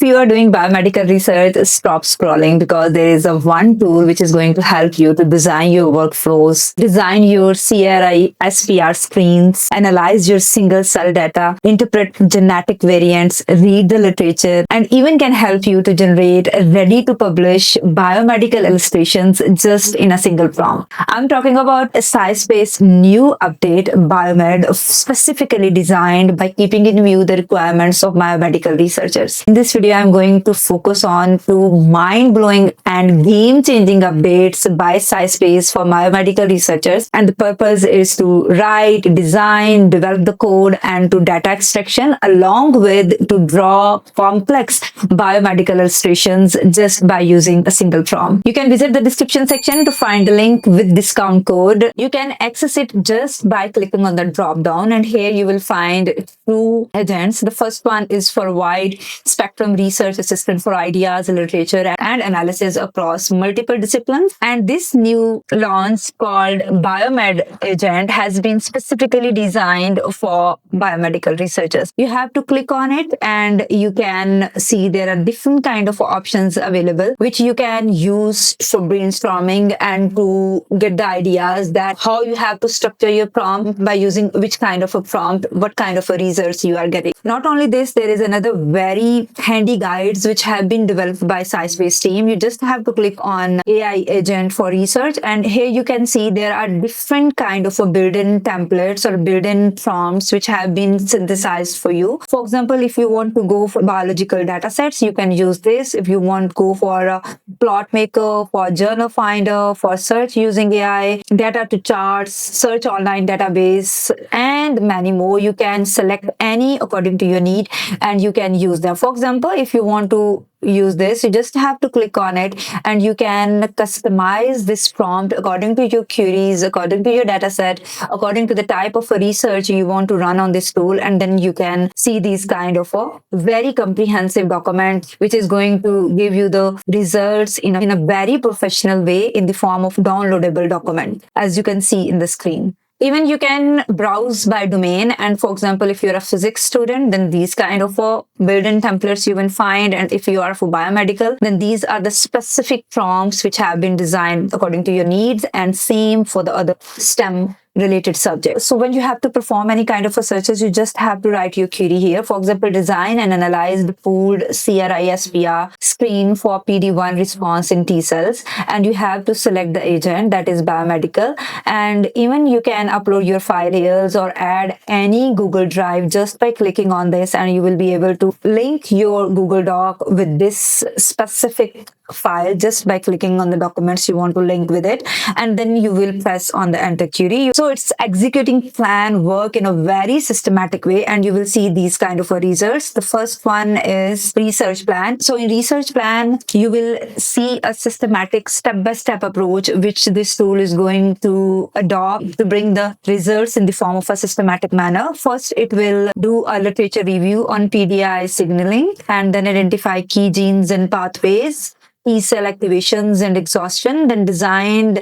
you are doing biomedical research, stop scrolling, because there is a one tool which is going to help you to design your workflows, design your CRI, SPR screens, analyze your single cell data, interpret genetic variants, read the literature, and even can help you to generate ready to publish biomedical illustrations just in a single prompt. I'm talking about a SciSpace new update, BioMed, specifically designed by keeping in view the requirements of biomedical researchers. In this video, I'm going to focus on two mind-blowing and game-changing updates by SciSpace for biomedical researchers, and the purpose is to write, design, develop the code, and to data extraction, along with to draw complex biomedical illustrations just by using a single prompt. You can visit the description section to find the link with discount code. You can access it just by clicking on the drop down, and here you will find two agents. The first one is for wide spectrum research assistant for ideas, literature, and analysis across multiple disciplines. And this new launch called BioMed agent has been specifically designed for biomedical researchers. You have to click on it and you can see there are different kind of options available which you can use for brainstorming and to get the ideas that how you have to structure your prompt by using which kind of a prompt, what kind of a results you are getting. Not only this, there is another very handy guides which have been developed by SciSpace team. You just have to click on AI agent for research, and here you can see there are different kind of a built-in templates or built-in prompts which have been synthesized for you. For example, if you want to go for biological data sets, you can use this. If you want to go for a plot maker, for journal finder, for search using AI, data to charts, search online database, and many more, you can select any according to your need and you can use them. For example, if you want to use this, you just have to click on it and you can customize this prompt according to your queries, according to your data set, according to the type of research you want to run on this tool, and then you can see these kind of a very comprehensive document which is going to give you the results in a very professional way in the form of downloadable document, as you can see in the screen. Even you can browse by domain, and for example, if you're a physics student, then these kind of built-in templates you will find, and if you are for biomedical, then these are the specific prompts which have been designed according to your needs, and same for the other STEM related subjects. So when you have to perform any kind of a searches, you just have to write your query here. For example, design and analyze the pooled CRI-SPR screen for PD-1 response in T cells, and you have to select the agent that is biomedical, and even you can upload your files or add any Google Drive just by clicking on this, and you will be able to link your Google Doc with this specific file just by clicking on the documents you want to link with it, and then you will press on the enter query. So it's executing plan work in a very systematic way, and you will see these kind of results. The first one is research plan. So in research plan, you will see a systematic step-by-step approach which this tool is going to adopt to bring the results in the form of a systematic manner. First, it will do a literature review on PDI signaling and then identify key genes and pathways, T cell activations and exhaustion, then designed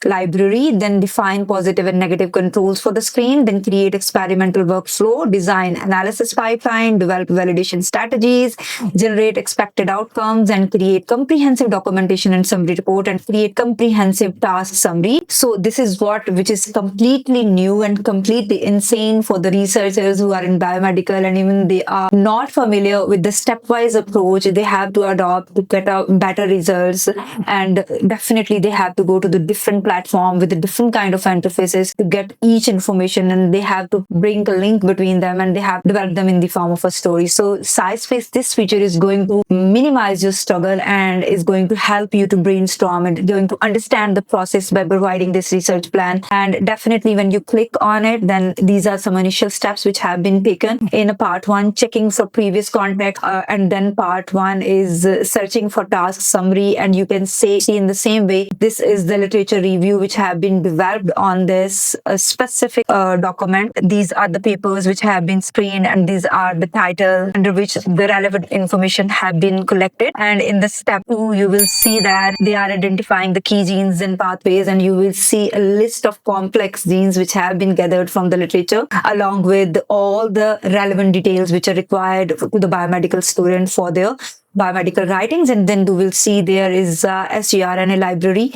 library, then define positive and negative controls for the screen, then create experimental workflow, design analysis pipeline, develop validation strategies, generate expected outcomes, and create comprehensive documentation and summary report, and create comprehensive task summary. So this is which is completely new and completely insane for the researchers who are in biomedical, and even they are not familiar with the stepwise approach they have to adopt to get a better results. And definitely they have to go to the different platform with the different kind of interfaces to get each information, and they have to bring a link between them, and they have developed them in the form of a story. So SciSpace, this feature is going to minimize your struggle and is going to help you to brainstorm and going to understand the process by providing this research plan. And definitely when you click on it, then these are some initial steps which have been taken in a part 1, checking for previous contact, and then part 1 is searching for tasks summary, and you can see in the same way this is the literature review which have been developed on this specific document. These are the papers which have been screened, and these are the title under which the relevant information have been collected. And in the step 2 you will see that they are identifying the key genes and pathways, and you will see a list of complex genes which have been gathered from the literature along with all the relevant details which are required to the biomedical student for their biomedical writings, and then you will see there is SGRNA library.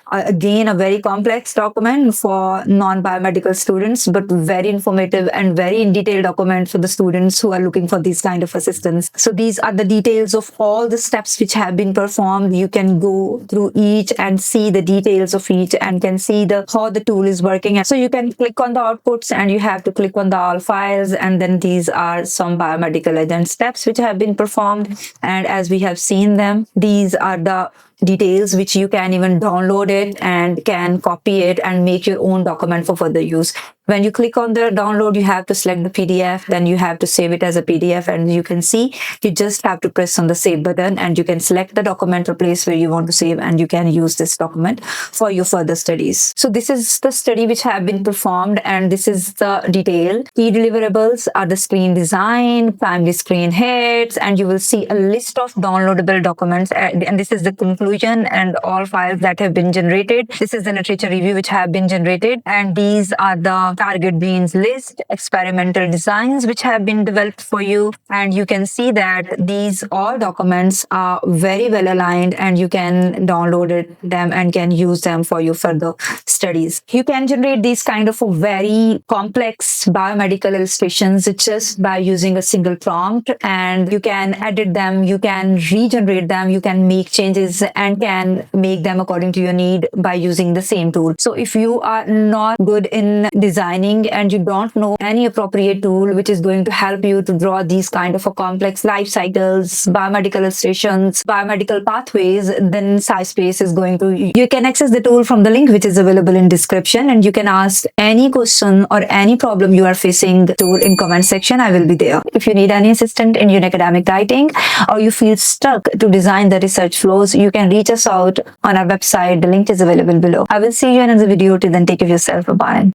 Again, a very complex document for non-biomedical students, but very informative and very in detail document for the students who are looking for these kind of assistance. So these are the details of all the steps which have been performed. You can go through each and see the details of each and can see how the tool is working. So you can click on the outputs and you have to click on the all files, and then these are some biomedical agent steps which have been performed. And as we have seen them, these are the details which you can even download it and can copy it and make your own document for further use. When you click on the download, you have to select the PDF, then you have to save it as a PDF, and you can see you just have to press on the save button and you can select the document or place where you want to save, and you can use this document for your further studies. So this is the study which have been performed, and this is the detail. Key deliverables are the screen design, primary screen hits, and you will see a list of downloadable documents, and this is the conclusion and all files that have been generated. This is the literature review which have been generated, and these are the target genes list, experimental designs which have been developed for you, and you can see that these all documents are very well aligned, and you can download them and can use them for your further studies. You can generate these kind of very complex biomedical illustrations just by using a single prompt, and you can edit them, you can regenerate them, you can make changes and can make them according to your need by using the same tool. So if you are not good in designing and you don't know any appropriate tool which is going to help you to draw these kind of a complex life cycles, biomedical illustrations, biomedical pathways, then SciSpace is going to. You can access the tool from the link which is available in description, and you can ask any question or any problem you are facing the tool in comment section. I will be there. If you need any assistance in your academic writing or you feel stuck to design the research flows, you can reach us out on our website. The link is available below. I will see you in another video. Till then, take care of yourself. Bye-bye.